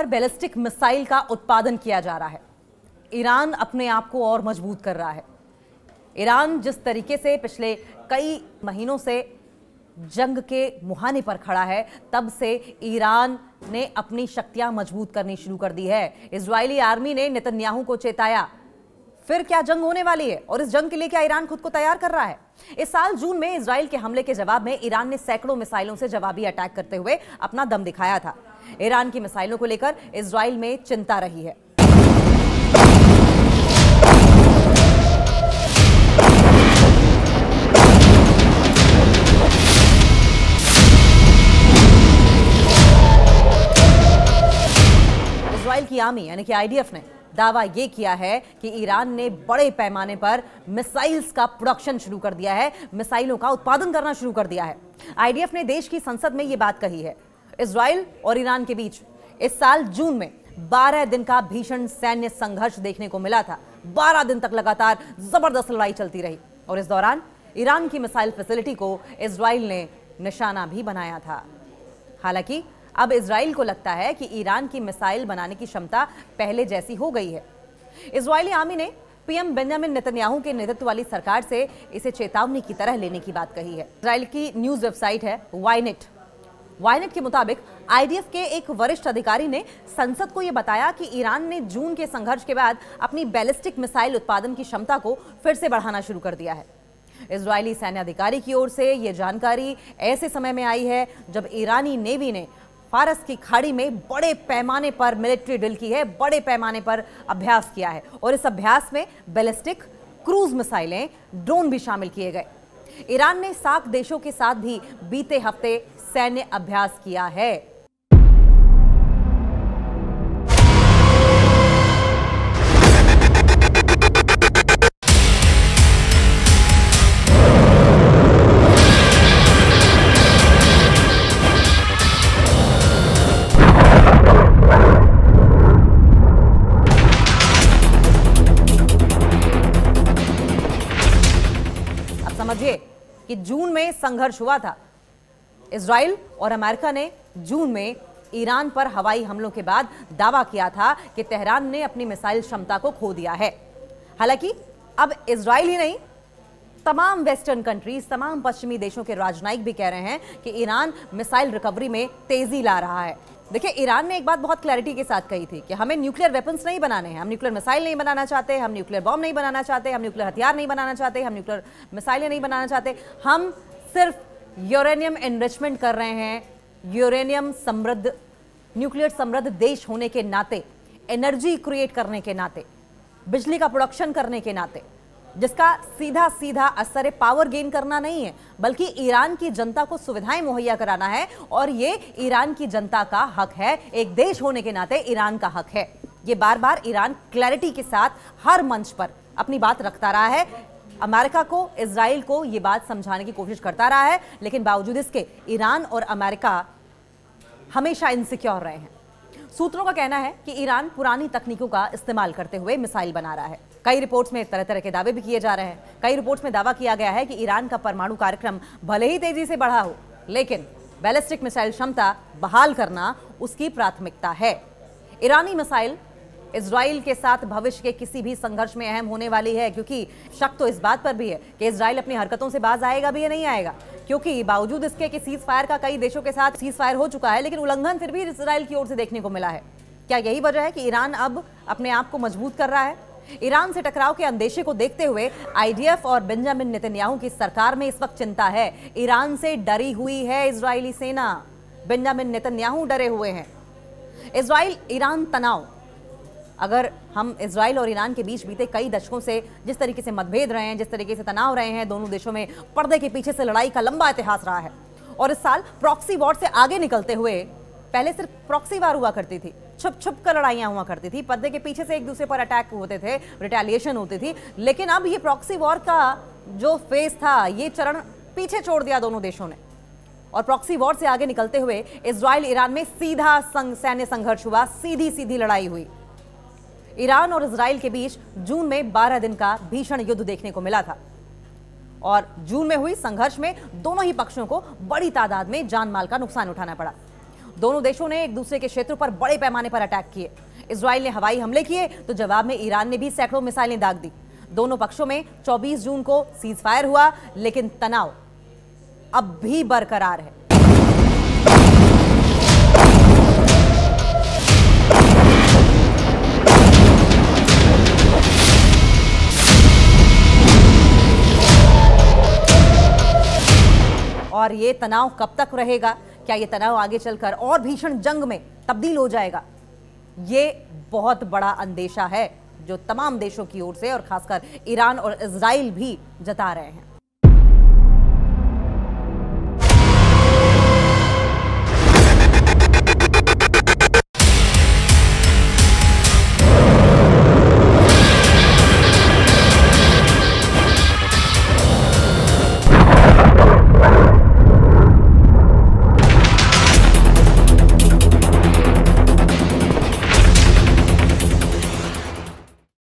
पर ballistic missile का उत्पादन किया जा रहा है। ईरान अपने आप को और मजबूत कर रहा है। ईरान जिस तरीके से पिछले कई महीनों से जंग के मुहाने पर खड़ा है, तब से ईरान ने अपनी शक्तियां मजबूत करनी शुरू कर दी है। इजरायली आर्मी ने नेतन्याहू को चेताया, फिर क्या जंग होने वाली है और इस जंग के लिए क्या ईरान खुद को तैयार कर रहा है। इस साल जून में इजराइल के हमले के जवाब में ईरान ने सैकड़ों मिसाइलों से जवाबी अटैक करते हुए अपना दम दिखाया था। ईरान की मिसाइलों को लेकर इजराइल में चिंता रही है। इजराइल की आर्मी यानी कि आईडीएफ ने दावा यह किया है कि ईरान ने बड़े पैमाने पर मिसाइल्स का प्रोडक्शन शुरू कर दिया है, मिसाइलों का उत्पादन करना शुरू कर दिया है। आईडीएफ ने देश की संसद में यह बात कही है। इजराइल और ईरान के बीच इस साल जून में 12 दिन का भीषण सैन्य संघर्ष देखने को मिला था। 12 दिन तक लगातार जबरदस्त लड़ाई चलती रही और इस दौरान ईरान की मिसाइल फैसिलिटी को इजराइल ने निशाना भी बनाया था। हालांकि अब इजराइल को लगता है कि ईरान की मिसाइल बनाने की क्षमता पहले जैसी हो गई है। इजरायली आर्मी ने पीएम बेंजामिन नेतन्याहू के नेतृत्व वाली सरकार से इसे चेतावनी की तरह लेने की बात कही है। इजराइल की न्यूज वेबसाइट है वायनेट के मुताबिक आईडीएफ के एक वरिष्ठ अधिकारी ने संसद को यह बताया कि ईरान ने जून के संघर्ष के बाद अपनी बैलिस्टिक मिसाइल उत्पादन की क्षमता को फिर से बढ़ाना शुरू कर दिया है। इजरायली सैन्य अधिकारी की ओर से यह जानकारी ऐसे समय में आई है जब ईरानी नेवी ने फारस की खाड़ी में बड़े पैमाने पर मिलिट्री ड्रिल की है, बड़े पैमाने पर अभ्यास किया है और इस अभ्यास में बैलिस्टिक क्रूज मिसाइलें, ड्रोन भी शामिल किए गए। ईरान ने सार्क देशों के साथ भी बीते हफ्ते सैन्य अभ्यास किया है। समझिए कि जून में संघर्ष हुआ था। इजराइल और अमेरिका ने जून में ईरान पर हवाई हमलों के बाद दावा किया था कि तेहरान ने अपनी मिसाइल क्षमता को खो दिया है। हालांकि अब इजराइल ही नहीं, तमाम वेस्टर्न कंट्रीज, तमाम पश्चिमी देशों के राजनयिक भी कह रहे हैं कि ईरान मिसाइल रिकवरी में तेजी ला रहा है। देखिए, ईरान ने एक बात बहुत क्लैरिटी के साथ कही थी कि हमें न्यूक्लियर वेपन्स नहीं बनाने हैं, हम न्यूक्लियर मिसाइल नहीं बनाना चाहते, हम न्यूक्लियर बॉम्ब नहीं बनाना चाहते, हम न्यूक्लियर हथियार नहीं बनाना चाहते, हम न्यूक्लियर मिसाइलें नहीं बनाना चाहते, हम सिर्फ यूरेनियम एनरिचमेंट कर रहे हैं। यूरेनियम समृद्ध, न्यूक्लियर समृद्ध देश होने के नाते, एनर्जी क्रिएट करने के नाते, बिजली का प्रोडक्शन करने के नाते, जिसका सीधा सीधा असर पावर गेन करना नहीं है, बल्कि ईरान की जनता को सुविधाएं मुहैया कराना है और ये ईरान की जनता का हक है। एक देश होने के नाते ईरान का हक है। ये बार बार ईरान क्लैरिटी के साथ हर मंच पर अपनी बात रखता रहा है। अमेरिका को, इजराइल को ये बात समझाने की कोशिश करता रहा है, लेकिन बावजूद इसके ईरान और अमेरिका हमेशा इनसिक्योर रहे हैं। सूत्रों का कहना है कि ईरान पुरानी तकनीकों का इस्तेमाल करते हुए मिसाइल बना रहा है। कई रिपोर्ट्स में तरह तरह के दावे भी किए जा रहे हैं। कई रिपोर्ट्स में दावा किया गया है कि ईरान का परमाणु कार्यक्रम भले ही तेजी से बढ़ा हो, लेकिन बैलिस्टिक मिसाइल क्षमता बहाल करना उसकी प्राथमिकता है। ईरानी मिसाइल इजराइल के साथ भविष्य के किसी भी संघर्ष में अहम होने वाली है, क्योंकि शक तो इस बात पर भी है कि इजराइल अपनी हरकतों से बाज आएगा भी या नहीं आएगा, क्योंकि बावजूद इसके कि सीज फायर का कई देशों के साथ सीज फायर हो चुका है, लेकिन उल्लंघन फिर भी इजराइल की ओर से देखने को मिला है। क्या यही वजह है कि ईरान अब अपने आप को मजबूत कर रहा है? ईरान से टकराव के अंदेशे को देखते हुए आईडीएफ और बेंजामिन नेतन्याहू की सरकार में इस वक्त चिंता है। ईरान से डरी हुई है इजरायली सेना, बेंजामिन नेतन्याहू डरे हुए हैं। इजराइल ईरान तनाव, अगर हम इजराइल और ईरान के बीच बीते कई दशकों से जिस तरीके से मतभेद रहे हैं, जिस तरीके से तनाव रहे हैं, दोनों देशों में पर्दे के पीछे से लड़ाई का लंबा इतिहास रहा है और इस साल प्रॉक्सी वॉर से आगे निकलते हुए, पहले सिर्फ प्रॉक्सी वार हुआ करती थी, छुप छुप कर लड़ाइयां हुआ करती थी, पर्दे के पीछे से एक दूसरे पर अटैक होते थे, रिटेलिएशन होती थी, लेकिन अब ये प्रॉक्सी वॉर का जो फेज था, ये चरण पीछे छोड़ दिया दोनों देशों ने और प्रॉक्सी वॉर से आगे निकलते हुए इजराइल ईरान में सीधा सैन्य संघर्ष हुआ, सीधी सीधी लड़ाई हुई। ईरान और इजराइल के बीच जून में 12 दिन का भीषण युद्ध देखने को मिला था और जून में हुई संघर्ष में दोनों ही पक्षों को बड़ी तादाद में जान माल का नुकसान उठाना पड़ा। दोनों देशों ने एक दूसरे के क्षेत्रों पर बड़े पैमाने पर अटैक किए। इजराइल ने हवाई हमले किए तो जवाब में ईरान ने भी सैकड़ों मिसाइलें दाग दी। दोनों पक्षों में 24 जून को सीज फायर हुआ, लेकिन तनाव अब भी बरकरार है। और ये तनाव कब तक रहेगा? क्या ये तनाव आगे चलकर और भीषण जंग में तब्दील हो जाएगा? ये बहुत बड़ा अंदेशा है जो तमाम देशों की ओर से और खासकर ईरान और इजराइल भी जता रहे हैं।